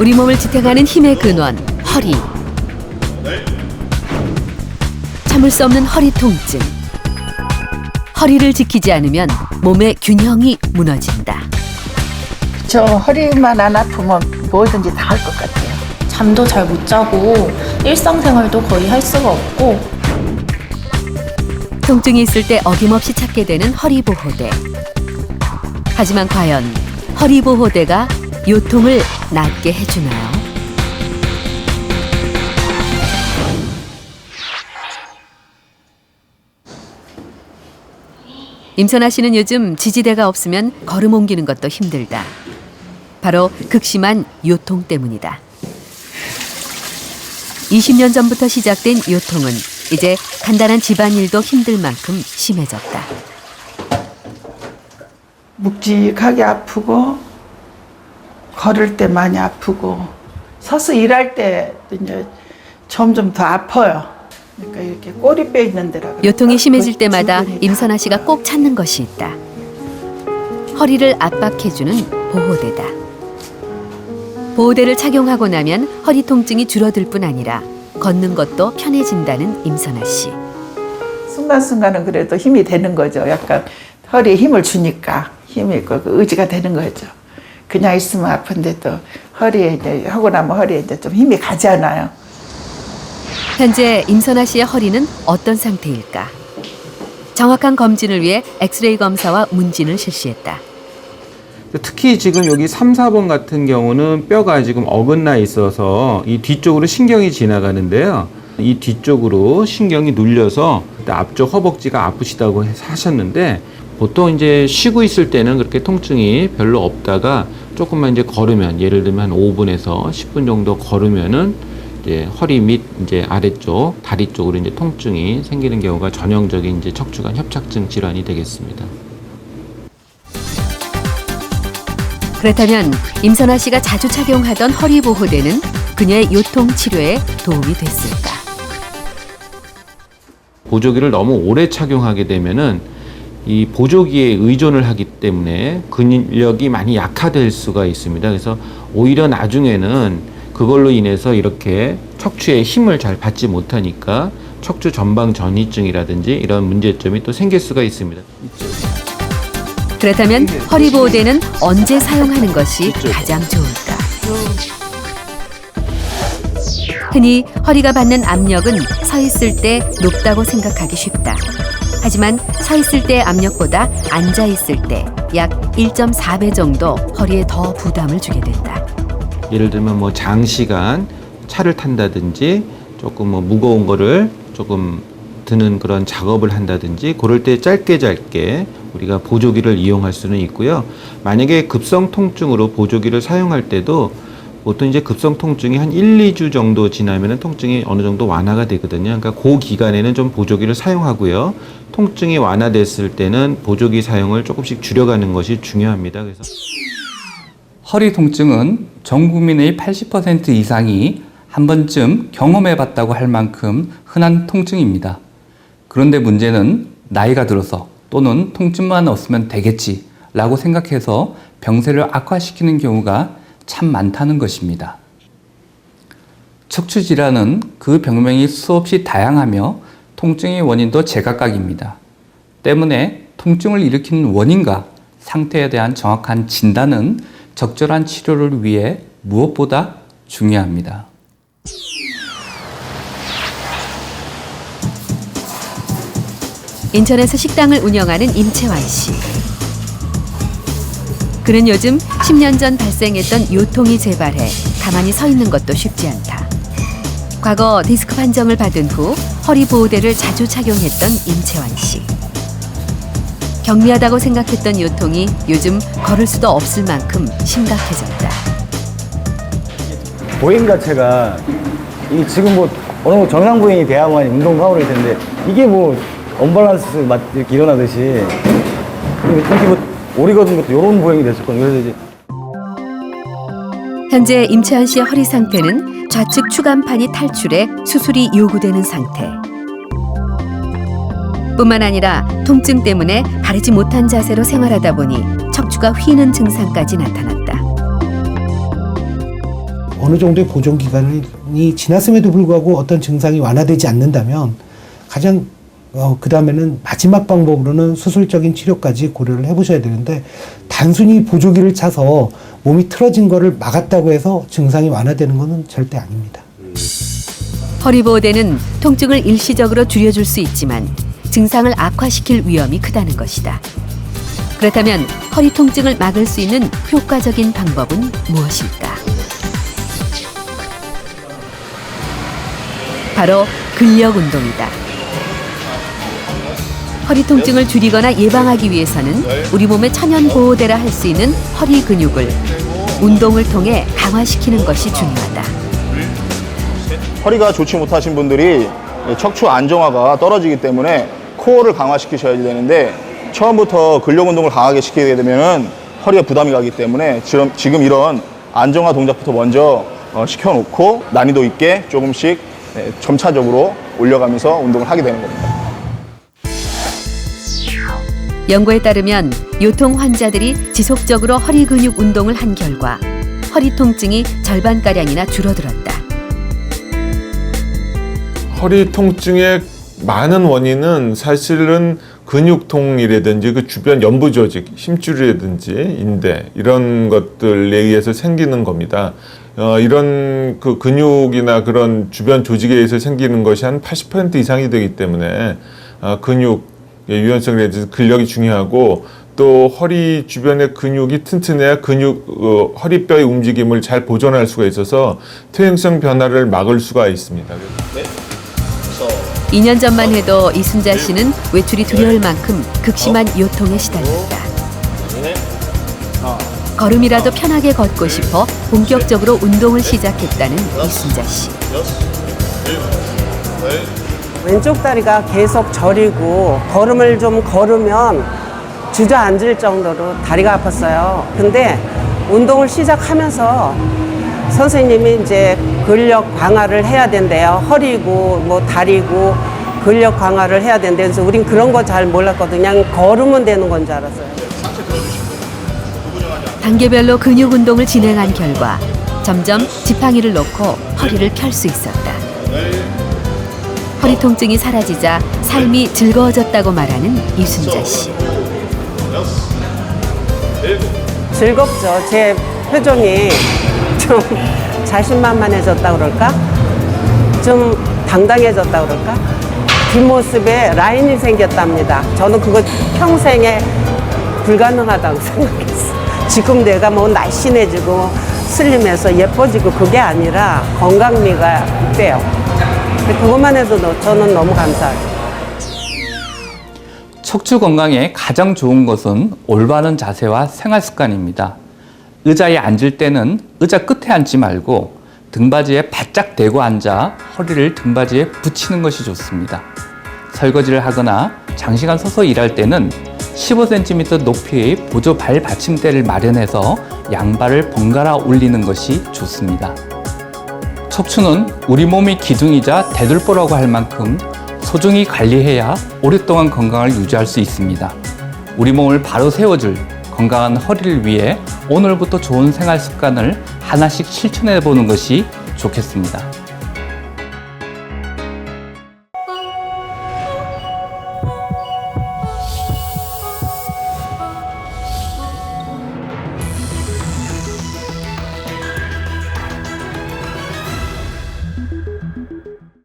우리 몸을 지탱하는 힘의 근원, 허리. 참을 수 없는 허리 통증. 허리를 지키지 않으면 몸의 균형이 무너진다. 저 허리만 안 아프면 뭐든지 다 할 것 같아요. 잠도 잘 못 자고 일상생활도 거의 할 수가 없고 통증이 있을 때 어김없이 찾게 되는 허리보호대. 하지만 과연 허리보호대가 요통을 낫게 해주나요? 임선아 씨는 요즘 지지대가 없으면 걸음 옮기는 것도 힘들다. 바로 극심한 요통 때문이다. 20년 전부터 시작된 요통은 이제 간단한 집안일도 힘들 만큼 심해졌다. 묵직하게 아프고 걸을 때 많이 아프고 서서 일할 때 이제 점점 더 아파요. 그러니까 이렇게 꼬리뼈 있는 데라. 요통이 심해질 때마다 임선아 씨가 꼭 찾는 것이 있다. 허리를 압박해주는 보호대다. 보호대를 착용하고 나면 허리 통증이 줄어들 뿐 아니라 걷는 것도 편해진다는 임선아 씨. 순간순간은 그래도 힘이 되는 거죠. 약간 허리에 힘을 주니까 힘이 있고 그 의지가 되는 거죠. 그냥 있으면 아픈데도 허리에 이제 하고 나면 허리에 이제 좀 힘이 가잖아요. 현재 임선아 씨의 허리는 어떤 상태일까? 정확한 검진을 위해 엑스레이 검사와 문진을 실시했다. 특히 지금 여기 3, 4번 같은 경우는 뼈가 지금 어긋나 있어서 이 뒤쪽으로 신경이 지나가는데요. 이 뒤쪽으로 신경이 눌려서 앞쪽 허벅지가 아프시다고 하셨는데 보통 이제 쉬고 있을 때는 그렇게 통증이 별로 없다가 조금만 이제 걸으면 예를 들면 한 5분에서 10분 정도 걸으면은 이제 허리 및 이제 아래쪽 다리 쪽으로 이제 통증이 생기는 경우가 전형적인 이제 척추관 협착증 질환이 되겠습니다. 그렇다면 임선아 씨가 자주 착용하던 허리 보호대는 그녀의 요통 치료에 도움이 됐을까? 보조기를 너무 오래 착용하게 되면은 이 보조기에 의존을 하기 때문에 근력이 많이 약화될 수가 있습니다. 그래서 오히려 나중에는 그걸로 인해서 이렇게 척추에 힘을 잘 받지 못하니까 척추 전방 전이증이라든지 이런 문제점이 또 생길 수가 있습니다. 그렇다면 허리 보호대는 언제 사용하는 것이 가장 좋을까? 흔히 허리가 받는 압력은 서 있을 때 높다고 생각하기 쉽다. 하지만 서 있을 때의 압력보다 앉아 있을 때 약 1.4배 정도 허리에 더 부담을 주게 된다. 예를 들면 뭐 장시간 차를 탄다든지 조금 뭐 무거운 거를 조금 드는 그런 작업을 한다든지 그럴 때 짧게 우리가 보조기를 이용할 수는 있고요. 만약에 급성 통증으로 보조기를 사용할 때도 보통 이제 급성 통증이 한 1, 2주 정도 지나면은 통증이 어느 정도 완화가 되거든요. 그러니까 그 기간에는 좀 보조기를 사용하고요. 통증이 완화됐을 때는 보조기 사용을 조금씩 줄여가는 것이 중요합니다. 그래서 허리 통증은 전 국민의 80% 이상이 한 번쯤 경험해봤다고 할 만큼 흔한 통증입니다. 그런데 문제는 나이가 들어서 또는 통증만 없으면 되겠지 라고 생각해서 병세를 악화시키는 경우가 참 많다는 것입니다. 척추질환은 그 병명이 수없이 다양하며 통증의 원인도 제각각입니다. 때문에 통증을 일으키는 원인과 상태에 대한 정확한 진단은 적절한 치료를 위해 무엇보다 중요합니다. 인천에서 식당을 운영하는 임채환 씨. 그는 요즘 10년 전 발생했던 요통이 재발해 가만히 서 있는 것도 쉽지 않다. 과거 디스크 판정을 받은 후 허리 보호대를 자주 착용했던 임채환 씨. 경미하다고 생각했던 요통이 요즘 걸을 수도 없을 만큼 심각해졌다. 보행 자체가 이 지금 뭐 어느 정도 정상 보행이 돼야만 운동도 하고 그럴 텐데 이게 뭐 언밸런스 이렇게 일어나듯이 이렇게 뭐 오리거든 것도 이런 보행이 됐었거든요. 그래서 이제 현재 임채환 씨의 허리 상태는 좌측 추간판이 탈출해 수술이 요구되는 상태. 뿐만 아니라 통증 때문에 바르지 못한 자세로 생활하다 보니 척추가 휘는 증상까지 나타났다. 어느 정도의 보존 기간이 지났음에도 불구하고 어떤 증상이 완화되지 않는다면 가장 그 다음에는 마지막 방법으로는 수술적인 치료까지 고려를 해보셔야 되는데, 단순히 보조기를 차서 몸이 틀어진 거를 막았다고 해서 증상이 완화되는 것은 절대 아닙니다. 허리보호대는 통증을 일시적으로 줄여줄 수 있지만 증상을 악화시킬 위험이 크다는 것이다. 그렇다면 허리 통증을 막을 수 있는 효과적인 방법은 무엇일까? 바로 근력 운동이다. 허리 통증을 줄이거나 예방하기 위해서는 우리 몸의 천연 보호대라 할 수 있는 허리 근육을 운동을 통해 강화시키는 것이 중요하다. 허리가 좋지 못하신 분들이 척추 안정화가 떨어지기 때문에 코어를 강화시키셔야 되는데, 처음부터 근력 운동을 강하게 시키게 되면 허리가 부담이 가기 때문에 지금 이런 안정화 동작부터 먼저 시켜놓고 난이도 있게 조금씩 점차적으로 올려가면서 운동을 하게 되는 겁니다. 연구에 따르면 요통 환자들이 지속적으로 허리 근육 운동을 한 결과 허리 통증이 절반가량이나 줄어들었다. 허리 통증의 많은 원인은 사실은 근육통이라든지 그 주변 연부 조직, 힘줄이라든지 인대 이런 것들에 의해서 생기는 겁니다. 이런 그 근육이나 그런 주변 조직에 의해서 생기는 것이 한 80% 이상이 되기 때문에 근육의 유연성에 대해서 근력이 중요하고, 또 허리 주변의 근육이 튼튼해야 허리뼈의 움직임을 잘 보존할 수가 있어서 퇴행성 변화를 막을 수가 있습니다. 2년 전만 해도 이순자 씨는 외출이 두려울 만큼 극심한 요통에 시달렸다. 걸음이라도 편하게 걷고 싶어 본격적으로 운동을 시작했다는 이순자 씨. 왼쪽 다리가 계속 저리고 걸음을 좀 걸으면 주저앉을 정도로 다리가 아팠어요. 근데 운동을 시작하면서 선생님이 이제 근력 강화를 해야 된대요. 허리고 뭐 다리고 근력 강화를 해야 된대. 그래서 우린 그런 거 잘 몰랐거든요. 그냥 걸으면 되는 건 줄 알았어요. 단계별로 근육 운동을 진행한 결과 점점 지팡이를 놓고 허리를 펼 수 있었다. 허리 통증이 사라지자 삶이 즐거워졌다고 말하는 이순자 씨. 즐겁죠. 제 표정이 좀 자신만만해졌다 그럴까? 좀 당당해졌다 그럴까? 뒷모습에 라인이 생겼답니다. 저는 그거 평생에 불가능하다고 생각했어요. 지금 내가 뭐 날씬해지고 슬림해서 예뻐지고 그게 아니라 건강미가 있대요. 그것만 해도 저는 너무 감사하죠. 척추 건강에 가장 좋은 것은 올바른 자세와 생활 습관입니다. 의자에 앉을 때는 의자 끝에 앉지 말고 등받이에 바짝 대고 앉아 허리를 등받이에 붙이는 것이 좋습니다. 설거지를 하거나 장시간 서서 일할 때는 15cm 높이의 보조 발 받침대를 마련해서 양발을 번갈아 올리는 것이 좋습니다. 척추는 우리 몸의 기둥이자 대들보라고 할 만큼 소중히 관리해야 오랫동안 건강을 유지할 수 있습니다. 우리 몸을 바로 세워줄 건강한 허리를 위해 오늘부터 좋은 생활 습관을 하나씩 실천해 보는 것이 좋겠습니다.